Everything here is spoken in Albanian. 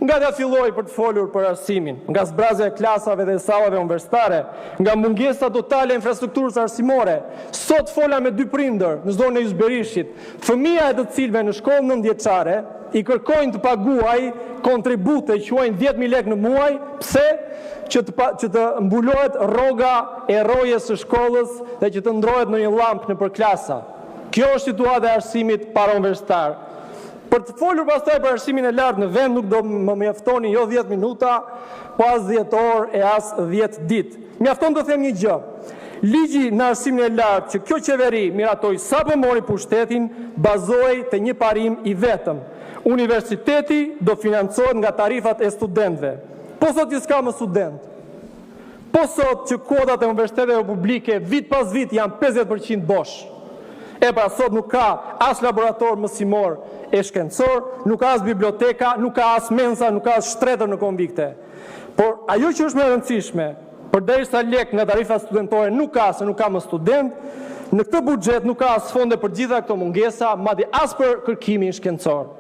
Nga t'ja filloj për të folur për arsimin, nga zbrazja e klasave dhe sallave universitare, nga mungesa totale e infrastrukturës arsimore, sot fola me 2 prindër në zonën e Yzberishit, fëmia e të cilëve në shkollë 9-vjeçare i kërkojnë të paguaj kontribute që quajnë 10.000 lekë në muaj, pse? Që të mbulohet rroga e rojes së shkollës dhe që të ndrohet në një llampë nëpër klasa. Kjo është situata e arsimit parauniversitar. Për të folur pastaj për arsimin e lartë në vend nuk do më mjaftoni jo 10 minuta, po as 10 orë e as 10 ditë. Mjafton të them një gjë. Ligji në arsimin e lartë që kjo qeveri miratoi sapo mori pushtetin bazohej te një parim i vetëm. Universiteti do financohet nga tarifat e studentëve. Po sot që s'ka më student. Po sot që kuotat e universiteteve publike vit pas vit janë 50% bosh. E pra sot nuk ka as laborator mësimor e shkencor, nuk ka as biblioteka, nuk ka as mensa, nuk ka as shtretër në konvikte. Por ajo që është më e rëndësishme, përderisa lek nga tarifa studentore nuk ka se nuk ka më student, në këtë buxhet nuk ka as fonde për gjitha këto mungesa, madje as për kërkimin shkencor.